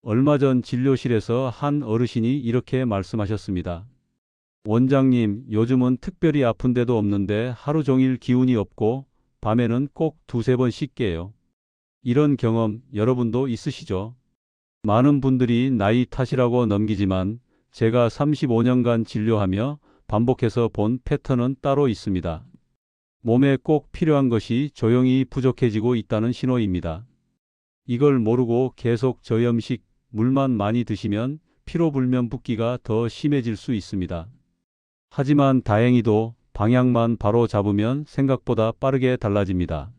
얼마 전 진료실에서 한 어르신이 이렇게 말씀하셨습니다. 원장님, 요즘은 특별히 아픈 데도 없는데 하루 종일 기운이 없고 밤에는 꼭 두세 번씩 깨요. 이런 경험 여러분도 있으시죠? 많은 분들이 나이 탓이라고 넘기지만 제가 35년간 진료하며 반복해서 본 패턴은 따로 있습니다. 몸에 꼭 필요한 것이 조용히 부족해지고 있다는 신호입니다. 이걸 모르고 계속 저염식, 물만 많이 드시면 피로불면 붓기가 더 심해질 수 있습니다. 하지만 다행히도 방향만 바로 잡으면 생각보다 빠르게 달라집니다.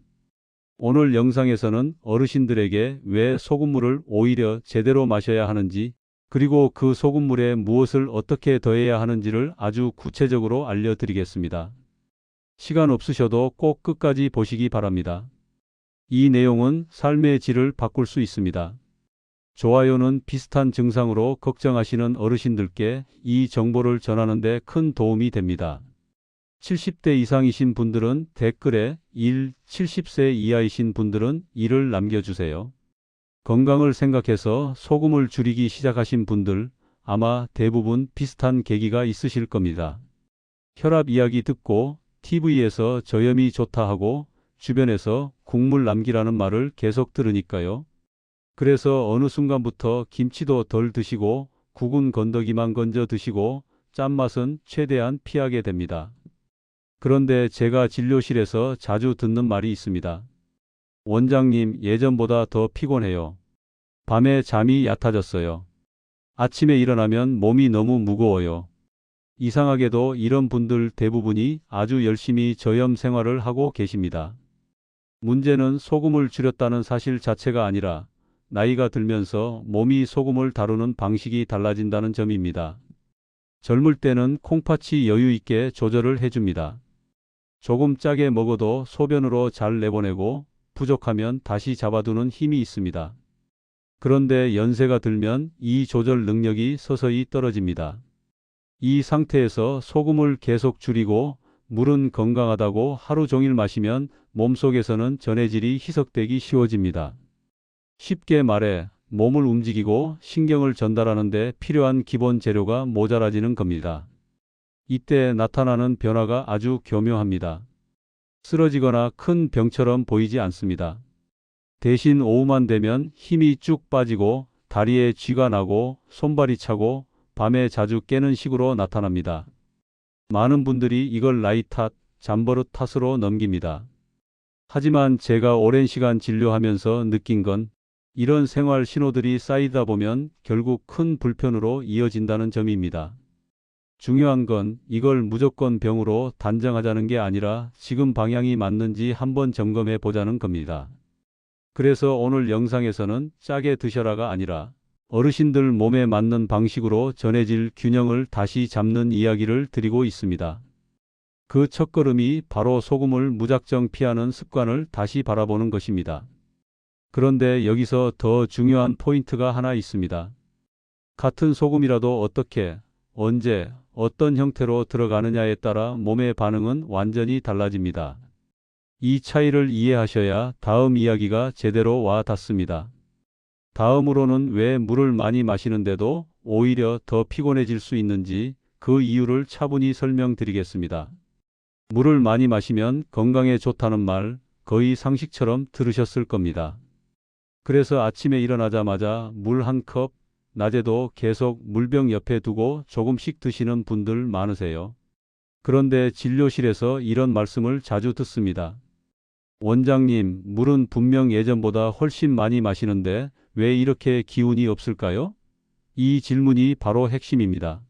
오늘 영상에서는 어르신들에게 왜 소금물을 오히려 제대로 마셔야 하는지, 그리고 그 소금물에 무엇을 어떻게 더해야 하는지를 아주 구체적으로 알려드리겠습니다. 시간 없으셔도 꼭 끝까지 보시기 바랍니다. 이 내용은 삶의 질을 바꿀 수 있습니다. 좋아요는 비슷한 증상으로 걱정하시는 어르신들께 이 정보를 전하는 데 큰 도움이 됩니다. 70대 이상이신 분들은 댓글에 1, 70세 이하이신 분들은 1을 남겨주세요. 건강을 생각해서 소금을 줄이기 시작하신 분들 아마 대부분 비슷한 계기가 있으실 겁니다. 혈압 이야기 듣고 TV에서 저염이 좋다 하고 주변에서 국물 남기라는 말을 계속 들으니까요. 그래서 어느 순간부터 김치도 덜 드시고 국은 건더기만 건져 드시고 짠맛은 최대한 피하게 됩니다. 그런데 제가 진료실에서 자주 듣는 말이 있습니다. 원장님, 예전보다 더 피곤해요. 밤에 잠이 얕아졌어요. 아침에 일어나면 몸이 너무 무거워요. 이상하게도 이런 분들 대부분이 아주 열심히 저염 생활을 하고 계십니다. 문제는 소금을 줄였다는 사실 자체가 아니라 나이가 들면서 몸이 소금을 다루는 방식이 달라진다는 점입니다. 젊을 때는 콩팥이 여유 있게 조절을 해줍니다. 조금 짜게 먹어도 소변으로 잘 내보내고 부족하면 다시 잡아두는 힘이 있습니다. 그런데 연세가 들면 이 조절 능력이 서서히 떨어집니다. 이 상태에서 소금을 계속 줄이고 물은 건강하다고 하루 종일 마시면 몸속에서는 전해질이 희석되기 쉬워집니다. 쉽게 말해 몸을 움직이고 신경을 전달하는 데 필요한 기본 재료가 모자라지는 겁니다. 이때 나타나는 변화가 아주 교묘합니다. 쓰러지거나 큰 병처럼 보이지 않습니다. 대신 오후만 되면 힘이 쭉 빠지고 다리에 쥐가 나고 손발이 차고 밤에 자주 깨는 식으로 나타납니다. 많은 분들이 이걸 나이 탓, 잠버릇 탓으로 넘깁니다. 하지만 제가 오랜 시간 진료하면서 느낀 건 이런 생활 신호들이 쌓이다 보면 결국 큰 불편으로 이어진다는 점입니다. 중요한 건 이걸 무조건 병으로 단정하자는 게 아니라 지금 방향이 맞는지 한번 점검해 보자는 겁니다. 그래서 오늘 영상에서는 짜게 드셔라가 아니라 어르신들 몸에 맞는 방식으로 전해질 균형을 다시 잡는 이야기를 드리고 있습니다. 그 첫걸음이 바로 소금을 무작정 피하는 습관을 다시 바라보는 것입니다. 그런데 여기서 더 중요한 포인트가 하나 있습니다. 같은 소금이라도 어떻게, 언제, 어떤 형태로 들어가느냐에 따라 몸의 반응은 완전히 달라집니다. 이 차이를 이해하셔야 다음 이야기가 제대로 와 닿습니다. 다음으로는 왜 물을 많이 마시는데도 오히려 더 피곤해질 수 있는지 그 이유를 차분히 설명드리겠습니다. 물을 많이 마시면 건강에 좋다는 말 거의 상식처럼 들으셨을 겁니다. 그래서 아침에 일어나자마자 물 한 컵, 낮에도 계속 물병 옆에 두고 조금씩 드시는 분들 많으세요. 그런데 진료실에서 이런 말씀을 자주 듣습니다. 원장님, 물은 분명 예전보다 훨씬 많이 마시는데 왜 이렇게 기운이 없을까요? 이 질문이 바로 핵심입니다.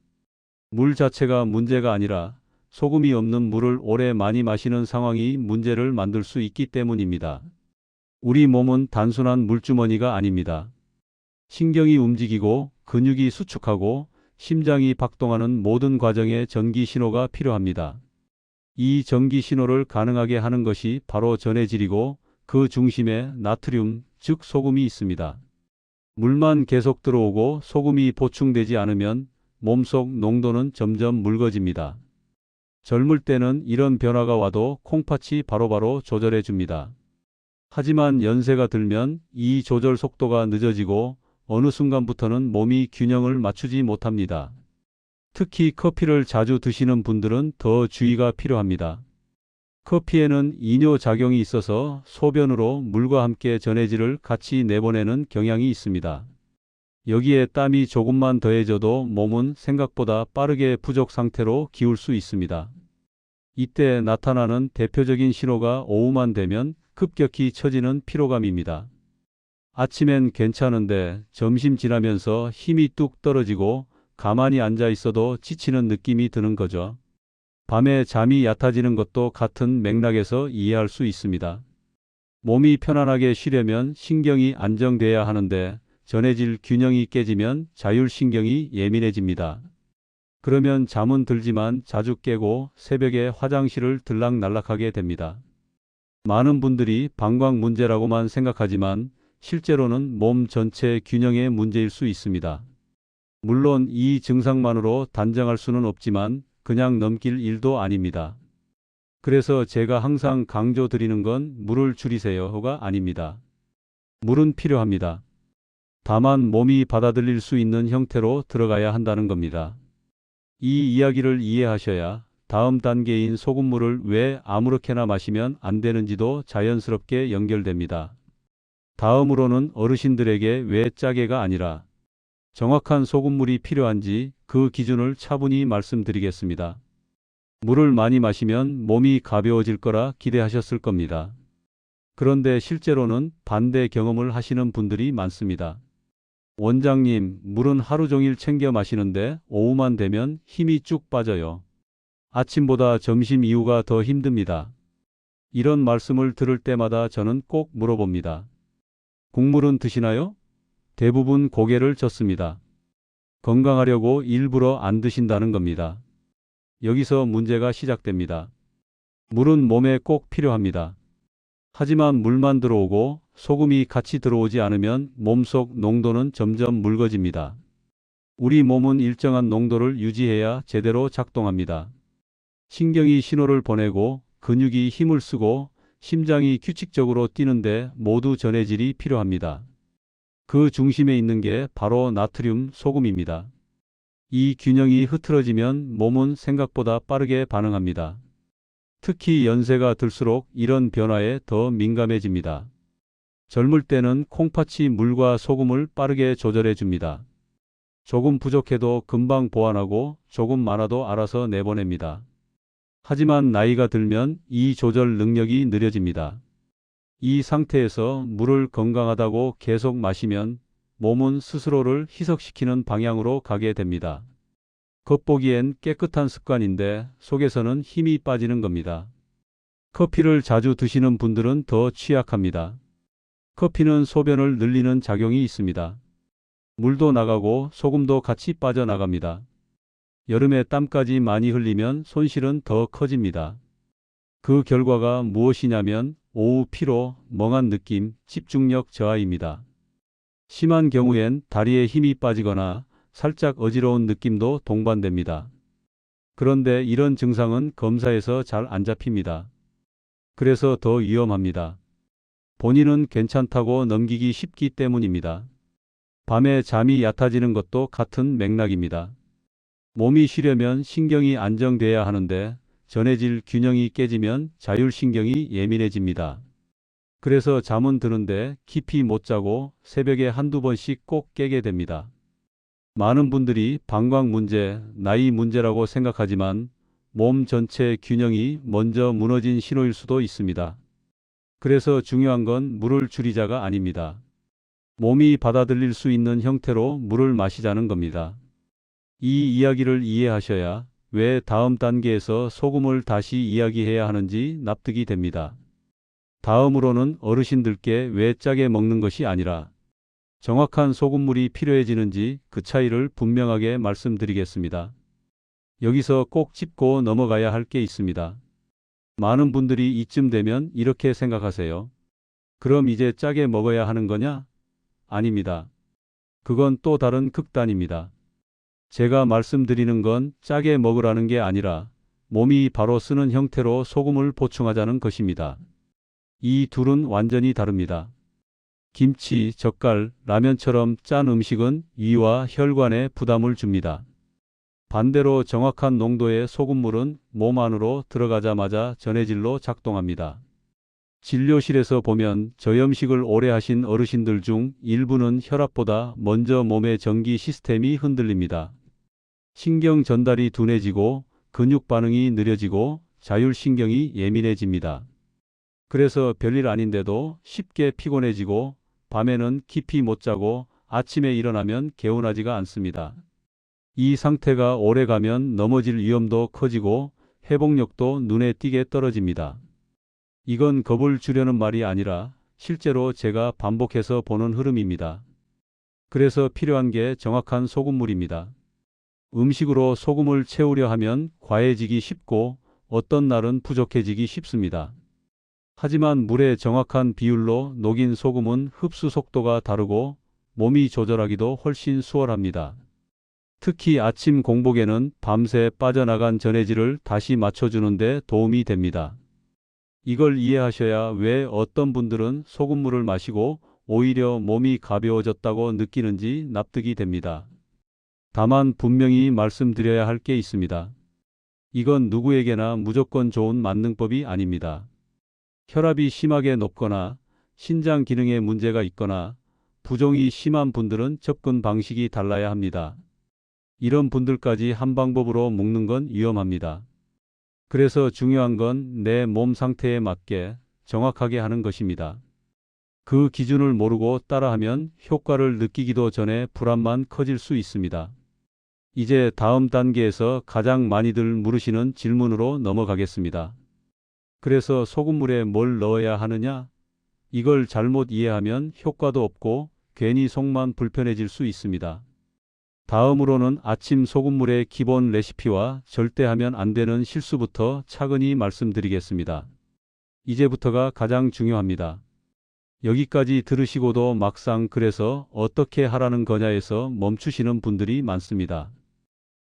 물 자체가 문제가 아니라 소금이 없는 물을 오래 많이 마시는 상황이 문제를 만들 수 있기 때문입니다. 우리 몸은 단순한 물주머니가 아닙니다. 신경이 움직이고 근육이 수축하고 심장이 박동하는 모든 과정에 전기 신호가 필요합니다. 이 전기 신호를 가능하게 하는 것이 바로 전해질이고 그 중심에 나트륨, 즉 소금이 있습니다. 물만 계속 들어오고 소금이 보충되지 않으면 몸속 농도는 점점 묽어집니다. 젊을 때는 이런 변화가 와도 콩팥이 바로바로 조절해 줍니다. 하지만 연세가 들면 이 조절 속도가 늦어지고 어느 순간부터는 몸이 균형을 맞추지 못합니다. 특히 커피를 자주 드시는 분들은 더 주의가 필요합니다. 커피에는 이뇨작용이 있어서 소변으로 물과 함께 전해질을 같이 내보내는 경향이 있습니다. 여기에 땀이 조금만 더해져도 몸은 생각보다 빠르게 부족 상태로 기울 수 있습니다. 이때 나타나는 대표적인 신호가 오후만 되면 급격히 처지는 피로감입니다. 아침엔 괜찮은데 점심 지나면서 힘이 뚝 떨어지고 가만히 앉아 있어도 지치는 느낌이 드는 거죠. 밤에 잠이 얕아지는 것도 같은 맥락에서 이해할 수 있습니다. 몸이 편안하게 쉬려면 신경이 안정돼야 하는데 전해질 균형이 깨지면 자율신경이 예민해집니다. 그러면 잠은 들지만 자주 깨고 새벽에 화장실을 들락날락하게 됩니다. 많은 분들이 방광 문제라고만 생각하지만 실제로는 몸 전체 균형의 문제일 수 있습니다. 물론 이 증상만으로 단정할 수는 없지만 그냥 넘길 일도 아닙니다. 그래서 제가 항상 강조드리는 건 물을 줄이세요가 아닙니다. 물은 필요합니다. 다만 몸이 받아들일 수 있는 형태로 들어가야 한다는 겁니다. 이 이야기를 이해하셔야 다음 단계인 소금물을 왜 아무렇게나 마시면 안 되는지도 자연스럽게 연결됩니다. 다음으로는 어르신들에게 왜 짜게가 아니라 정확한 소금물이 필요한지 그 기준을 차분히 말씀드리겠습니다. 물을 많이 마시면 몸이 가벼워질 거라 기대하셨을 겁니다. 그런데 실제로는 반대 경험을 하시는 분들이 많습니다. 원장님, 물은 하루 종일 챙겨 마시는데 오후만 되면 힘이 쭉 빠져요. 아침보다 점심 이후가 더 힘듭니다. 이런 말씀을 들을 때마다 저는 꼭 물어봅니다. 국물은 드시나요? 대부분 고개를 젓습니다. 건강하려고 일부러 안 드신다는 겁니다. 여기서 문제가 시작됩니다. 물은 몸에 꼭 필요합니다. 하지만 물만 들어오고 소금이 같이 들어오지 않으면 몸속 농도는 점점 묽어집니다. 우리 몸은 일정한 농도를 유지해야 제대로 작동합니다. 신경이 신호를 보내고 근육이 힘을 쓰고 심장이 규칙적으로 뛰는데 모두 전해질이 필요합니다. 그 중심에 있는 게 바로 나트륨 소금입니다. 이 균형이 흐트러지면 몸은 생각보다 빠르게 반응합니다. 특히 연세가 들수록 이런 변화에 더 민감해집니다. 젊을 때는 콩팥이 물과 소금을 빠르게 조절해 줍니다. 조금 부족해도 금방 보완하고 조금 많아도 알아서 내보냅니다. 하지만 나이가 들면 이 조절 능력이 느려집니다. 이 상태에서 물을 건강하다고 계속 마시면 몸은 스스로를 희석시키는 방향으로 가게 됩니다. 겉보기엔 깨끗한 습관인데 속에서는 힘이 빠지는 겁니다. 커피를 자주 드시는 분들은 더 취약합니다. 커피는 소변을 늘리는 작용이 있습니다. 물도 나가고 소금도 같이 빠져나갑니다. 여름에 땀까지 많이 흘리면 손실은 더 커집니다. 그 결과가 무엇이냐면 오후 피로, 멍한 느낌, 집중력 저하입니다. 심한 경우엔 다리에 힘이 빠지거나 살짝 어지러운 느낌도 동반됩니다. 그런데 이런 증상은 검사에서 잘 안 잡힙니다. 그래서 더 위험합니다. 본인은 괜찮다고 넘기기 쉽기 때문입니다. 밤에 잠이 얕아지는 것도 같은 맥락입니다. 몸이 쉬려면 신경이 안정돼야 하는데 전해질 균형이 깨지면 자율신경이 예민해집니다. 그래서 잠은 드는데 깊이 못 자고 새벽에 한두 번씩 꼭 깨게 됩니다. 많은 분들이 방광 문제, 나이 문제라고 생각하지만 몸 전체 균형이 먼저 무너진 신호일 수도 있습니다. 그래서 중요한 건 물을 줄이자가 아닙니다. 몸이 받아들일 수 있는 형태로 물을 마시자는 겁니다. 이 이야기를 이해하셔야 왜 다음 단계에서 소금을 다시 이야기해야 하는지 납득이 됩니다. 다음으로는 어르신들께 왜 짜게 먹는 것이 아니라 정확한 소금물이 필요해지는지 그 차이를 분명하게 말씀드리겠습니다. 여기서 꼭 짚고 넘어가야 할 게 있습니다. 많은 분들이 이쯤 되면 이렇게 생각하세요. 그럼 이제 짜게 먹어야 하는 거냐? 아닙니다. 그건 또 다른 극단입니다. 제가 말씀드리는 건 짜게 먹으라는 게 아니라 몸이 바로 쓰는 형태로 소금을 보충하자는 것입니다. 이 둘은 완전히 다릅니다. 김치, 젓갈, 라면처럼 짠 음식은 위와 혈관에 부담을 줍니다. 반대로 정확한 농도의 소금물은 몸 안으로 들어가자마자 전해질로 작동합니다. 진료실에서 보면 저염식을 오래 하신 어르신들 중 일부는 혈압보다 먼저 몸의 전기 시스템이 흔들립니다. 신경 전달이 둔해지고 근육 반응이 느려지고 자율신경이 예민해집니다. 그래서 별일 아닌데도 쉽게 피곤해지고 밤에는 깊이 못 자고 아침에 일어나면 개운하지가 않습니다. 이 상태가 오래가면 넘어질 위험도 커지고 회복력도 눈에 띄게 떨어집니다. 이건 겁을 주려는 말이 아니라 실제로 제가 반복해서 보는 흐름입니다. 그래서 필요한 게 정확한 소금물입니다. 음식으로 소금을 채우려 하면 과해지기 쉽고 어떤 날은 부족해지기 쉽습니다. 하지만 물의 정확한 비율로 녹인 소금은 흡수 속도가 다르고 몸이 조절하기도 훨씬 수월합니다. 특히 아침 공복에는 밤새 빠져나간 전해질을 다시 맞춰주는 데 도움이 됩니다. 이걸 이해하셔야 왜 어떤 분들은 소금물을 마시고 오히려 몸이 가벼워졌다고 느끼는지 납득이 됩니다. 다만 분명히 말씀드려야 할 게 있습니다. 이건 누구에게나 무조건 좋은 만능법이 아닙니다. 혈압이 심하게 높거나 신장 기능에 문제가 있거나 부종이 심한 분들은 접근 방식이 달라야 합니다. 이런 분들까지 한 방법으로 묶는 건 위험합니다. 그래서 중요한 건 내 몸 상태에 맞게 정확하게 하는 것입니다. 그 기준을 모르고 따라하면 효과를 느끼기도 전에 불안만 커질 수 있습니다. 이제 다음 단계에서 가장 많이들 물으시는 질문으로 넘어가겠습니다. 그래서 소금물에 뭘 넣어야 하느냐? 이걸 잘못 이해하면 효과도 없고 괜히 속만 불편해질 수 있습니다. 다음으로는 아침 소금물의 기본 레시피와 절대 하면 안 되는 실수부터 차근히 말씀드리겠습니다. 이제부터가 가장 중요합니다. 여기까지 들으시고도 막상 그래서 어떻게 하라는 거냐에서 멈추시는 분들이 많습니다.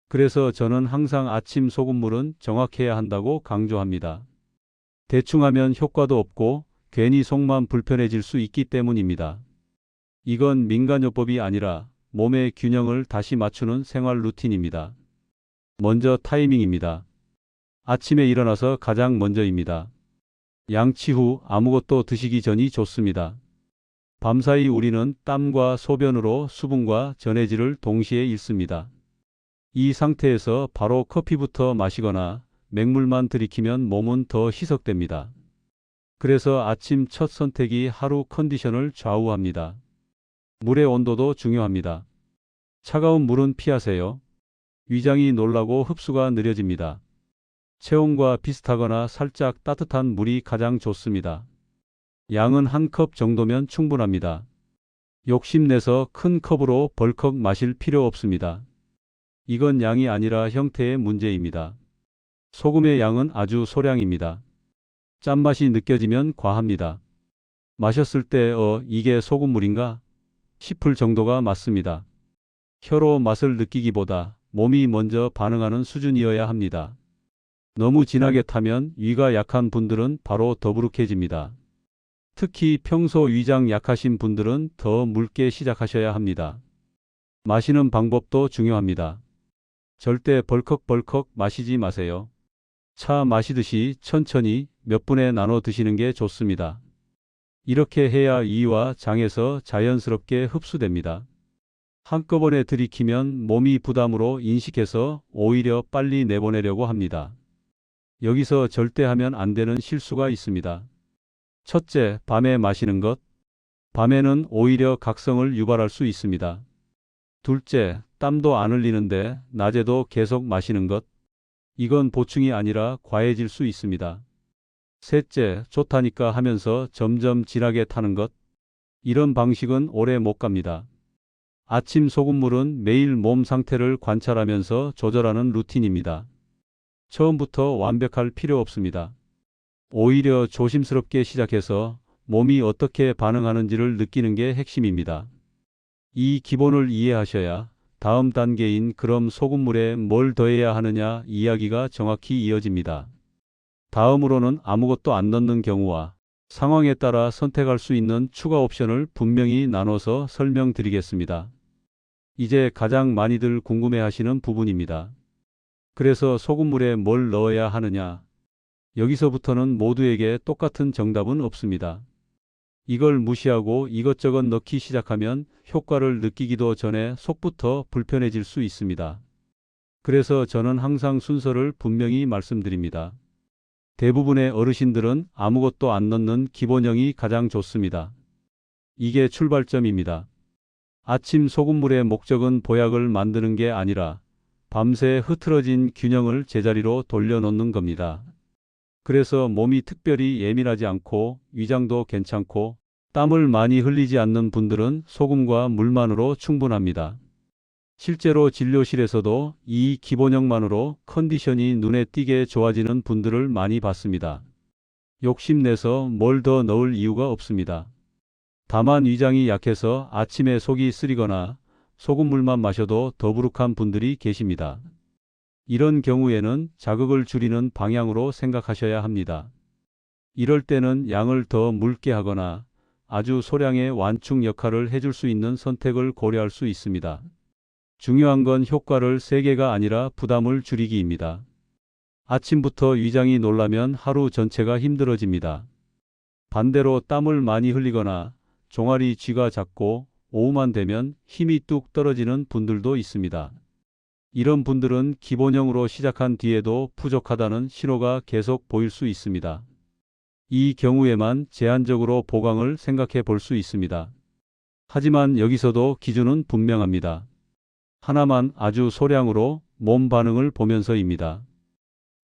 그래서 저는 항상 아침 소금물은 정확해야 한다고 강조합니다. 대충 하면 효과도 없고 괜히 속만 불편해질 수 있기 때문입니다. 이건 민간요법이 아니라 몸의 균형을 다시 맞추는 생활 루틴입니다. 먼저 타이밍입니다. 아침에 일어나서 가장 먼저입니다. 양치 후 아무것도 드시기 전이 좋습니다. 밤사이 우리는 땀과 소변으로 수분과 전해질을 동시에 잃습니다. 이 상태에서 바로 커피부터 마시거나 맹물만 들이키면 몸은 더 희석됩니다. 그래서 아침 첫 선택이 하루 컨디션을 좌우합니다. 물의 온도도 중요합니다. 차가운 물은 피하세요. 위장이 놀라고 흡수가 느려집니다. 체온과 비슷하거나 살짝 따뜻한 물이 가장 좋습니다. 양은 한 컵 정도면 충분합니다. 욕심내서 큰 컵으로 벌컥 마실 필요 없습니다. 이건 양이 아니라 형태의 문제입니다. 소금의 양은 아주 소량입니다. 짠맛이 느껴지면 과합니다. 마셨을 때 이게 소금물인가 싶을 정도가 맞습니다. 혀로 맛을 느끼기보다 몸이 먼저 반응하는 수준이어야 합니다. 너무 진하게 타면 위가 약한 분들은 바로 더부룩해집니다. 특히 평소 위장 약하신 분들은 더 묽게 시작하셔야 합니다. 마시는 방법도 중요합니다. 절대 벌컥벌컥 마시지 마세요. 차 마시듯이 천천히 몇 분에 나눠 드시는 게 좋습니다. 이렇게 해야 위와 장에서 자연스럽게 흡수됩니다. 한꺼번에 들이키면 몸이 부담으로 인식해서 오히려 빨리 내보내려고 합니다. 여기서 절대 하면 안 되는 실수가 있습니다. 첫째, 밤에 마시는 것. 밤에는 오히려 각성을 유발할 수 있습니다. 둘째, 땀도 안 흘리는데 낮에도 계속 마시는 것. 이건 보충이 아니라 과해질 수 있습니다. 셋째, 좋다니까 하면서 점점 진하게 타는 것. 이런 방식은 오래 못 갑니다. 아침 소금물은 매일 몸 상태를 관찰하면서 조절하는 루틴입니다. 처음부터 완벽할 필요 없습니다. 오히려 조심스럽게 시작해서 몸이 어떻게 반응하는지를 느끼는 게 핵심입니다. 이 기본을 이해하셔야 다음 단계인 그럼 소금물에 뭘 더해야 하느냐 이야기가 정확히 이어집니다. 다음으로는 아무것도 안 넣는 경우와 상황에 따라 선택할 수 있는 추가 옵션을 분명히 나눠서 설명드리겠습니다. 이제 가장 많이들 궁금해하시는 부분입니다. 그래서 소금물에 뭘 넣어야 하느냐? 여기서부터는 모두에게 똑같은 정답은 없습니다. 이걸 무시하고 이것저것 넣기 시작하면 효과를 느끼기도 전에 속부터 불편해질 수 있습니다. 그래서 저는 항상 순서를 분명히 말씀드립니다. 대부분의 어르신들은 아무것도 안 넣는 기본형이 가장 좋습니다. 이게 출발점입니다. 아침 소금물의 목적은 보약을 만드는 게 아니라 밤새 흐트러진 균형을 제자리로 돌려놓는 겁니다. 그래서 몸이 특별히 예민하지 않고 위장도 괜찮고 땀을 많이 흘리지 않는 분들은 소금과 물만으로 충분합니다. 실제로 진료실에서도 이 기본형만으로 컨디션이 눈에 띄게 좋아지는 분들을 많이 봤습니다. 욕심내서 뭘 더 넣을 이유가 없습니다. 다만 위장이 약해서 아침에 속이 쓰리거나 소금물만 마셔도 더부룩한 분들이 계십니다. 이런 경우에는 자극을 줄이는 방향으로 생각하셔야 합니다. 이럴 때는 양을 더 묽게 하거나 아주 소량의 완충 역할을 해줄 수 있는 선택을 고려할 수 있습니다. 중요한 건 효과를 세게가 아니라 부담을 줄이기입니다. 아침부터 위장이 놀라면 하루 전체가 힘들어집니다. 반대로 땀을 많이 흘리거나 종아리 쥐가 작고 오후만 되면 힘이 뚝 떨어지는 분들도 있습니다. 이런 분들은 기본형으로 시작한 뒤에도 부족하다는 신호가 계속 보일 수 있습니다. 이 경우에만 제한적으로 보강을 생각해 볼 수 있습니다. 하지만 여기서도 기준은 분명합니다. 하나만 아주 소량으로 몸 반응을 보면서입니다.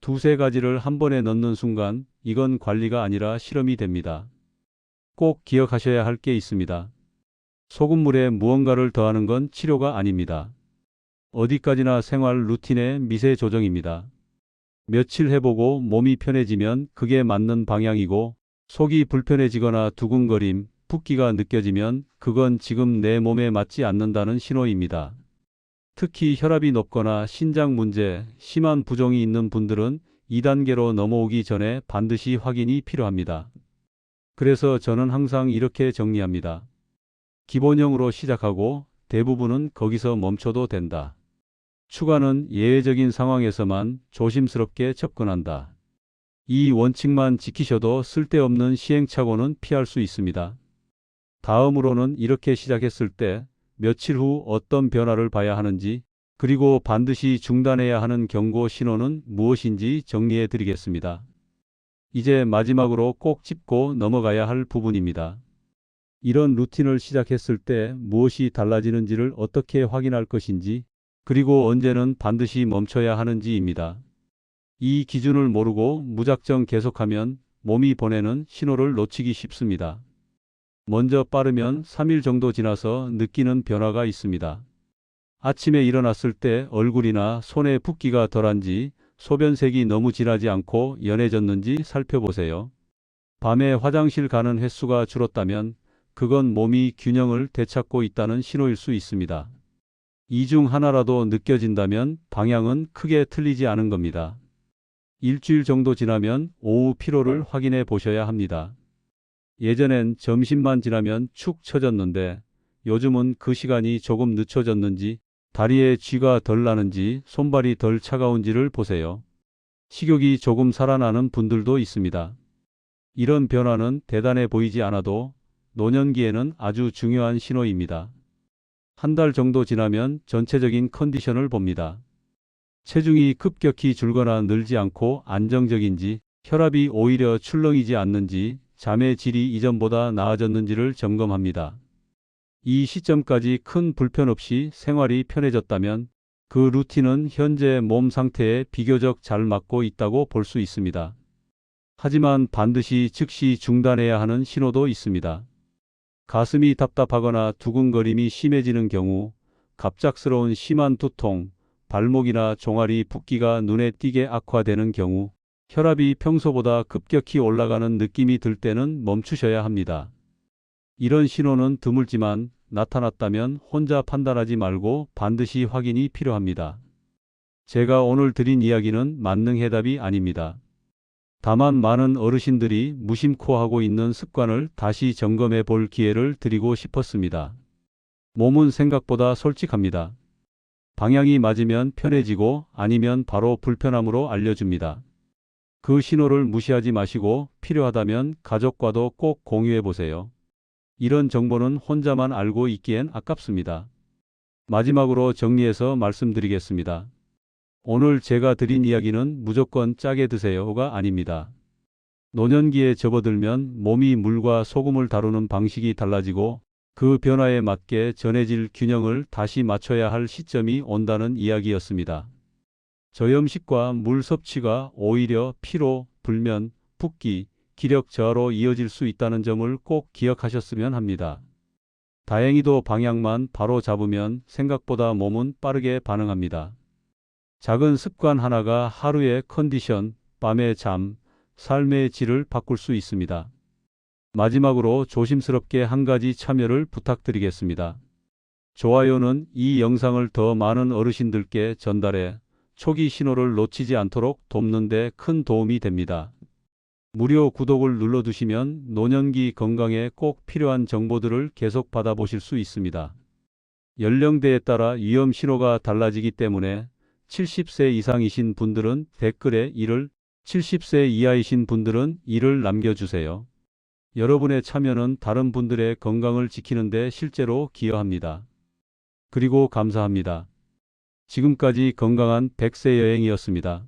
두세 가지를 한 번에 넣는 순간 이건 관리가 아니라 실험이 됩니다. 꼭 기억하셔야 할 게 있습니다. 소금물에 무언가를 더하는 건 치료가 아닙니다. 어디까지나 생활 루틴의 미세 조정입니다. 며칠 해보고 몸이 편해지면 그게 맞는 방향이고 속이 불편해지거나 두근거림, 붓기가 느껴지면 그건 지금 내 몸에 맞지 않는다는 신호입니다. 특히 혈압이 높거나 신장 문제, 심한 부종이 있는 분들은 2단계로 넘어오기 전에 반드시 확인이 필요합니다. 그래서 저는 항상 이렇게 정리합니다. 기본형으로 시작하고 대부분은 거기서 멈춰도 된다. 추가는 예외적인 상황에서만 조심스럽게 접근한다. 이 원칙만 지키셔도 쓸데없는 시행착오는 피할 수 있습니다. 다음으로는 이렇게 시작했을 때 며칠 후 어떤 변화를 봐야 하는지 그리고 반드시 중단해야 하는 경고 신호는 무엇인지 정리해 드리겠습니다. 이제 마지막으로 꼭 짚고 넘어가야 할 부분입니다. 이런 루틴을 시작했을 때 무엇이 달라지는지를 어떻게 확인할 것인지 그리고 언제는 반드시 멈춰야 하는지입니다. 이 기준을 모르고 무작정 계속하면 몸이 보내는 신호를 놓치기 쉽습니다. 먼저 빠르면 3일 정도 지나서 느끼는 변화가 있습니다. 아침에 일어났을 때 얼굴이나 손에 붓기가 덜한지 소변색이 너무 진하지 않고 연해졌는지 살펴보세요. 밤에 화장실 가는 횟수가 줄었다면 그건 몸이 균형을 되찾고 있다는 신호일 수 있습니다. 이 중 하나라도 느껴진다면 방향은 크게 틀리지 않은 겁니다. 일주일 정도 지나면 오후 피로를 확인해 보셔야 합니다. 예전엔 점심만 지나면 축 처졌는데 요즘은 그 시간이 조금 늦춰졌는지 다리에 쥐가 덜 나는지 손발이 덜 차가운지를 보세요. 식욕이 조금 살아나는 분들도 있습니다. 이런 변화는 대단해 보이지 않아도 노년기에는 아주 중요한 신호입니다. 한 달 정도 지나면 전체적인 컨디션을 봅니다. 체중이 급격히 줄거나 늘지 않고 안정적인지, 혈압이 오히려 출렁이지 않는지, 잠의 질이 이전보다 나아졌는지를 점검합니다. 이 시점까지 큰 불편 없이 생활이 편해졌다면 그 루틴은 현재 몸 상태에 비교적 잘 맞고 있다고 볼 수 있습니다. 하지만 반드시 즉시 중단해야 하는 신호도 있습니다. 가슴이 답답하거나 두근거림이 심해지는 경우, 갑작스러운 심한 두통, 발목이나 종아리 붓기가 눈에 띄게 악화되는 경우, 혈압이 평소보다 급격히 올라가는 느낌이 들 때는 멈추셔야 합니다. 이런 신호는 드물지만 나타났다면 혼자 판단하지 말고 반드시 확인이 필요합니다. 제가 오늘 드린 이야기는 만능 해답이 아닙니다. 다만 많은 어르신들이 무심코 하고 있는 습관을 다시 점검해 볼 기회를 드리고 싶었습니다. 몸은 생각보다 솔직합니다. 방향이 맞으면 편해지고 아니면 바로 불편함으로 알려줍니다. 그 신호를 무시하지 마시고 필요하다면 가족과도 꼭 공유해 보세요. 이런 정보는 혼자만 알고 있기엔 아깝습니다. 마지막으로 정리해서 말씀드리겠습니다. 오늘 제가 드린 이야기는 무조건 짜게 드세요가 아닙니다. 노년기에 접어들면 몸이 물과 소금을 다루는 방식이 달라지고 그 변화에 맞게 전해질 균형을 다시 맞춰야 할 시점이 온다는 이야기였습니다. 저염식과 물 섭취가 오히려 피로, 불면, 붓기, 기력 저하로 이어질 수 있다는 점을 꼭 기억하셨으면 합니다. 다행히도 방향만 바로 잡으면 생각보다 몸은 빠르게 반응합니다. 작은 습관 하나가 하루의 컨디션, 밤의 잠, 삶의 질을 바꿀 수 있습니다. 마지막으로 조심스럽게 한 가지 참여를 부탁드리겠습니다. 좋아요는 이 영상을 더 많은 어르신들께 전달해 초기 신호를 놓치지 않도록 돕는 데 큰 도움이 됩니다. 무료 구독을 눌러두시면 노년기 건강에 꼭 필요한 정보들을 계속 받아보실 수 있습니다. 연령대에 따라 위험 신호가 달라지기 때문에 70세 이상이신 분들은 댓글에 1을, 70세 이하이신 분들은 1을 남겨주세요. 여러분의 참여는 다른 분들의 건강을 지키는 데 실제로 기여합니다. 그리고 감사합니다. 지금까지 건강한 100세 여행이었습니다.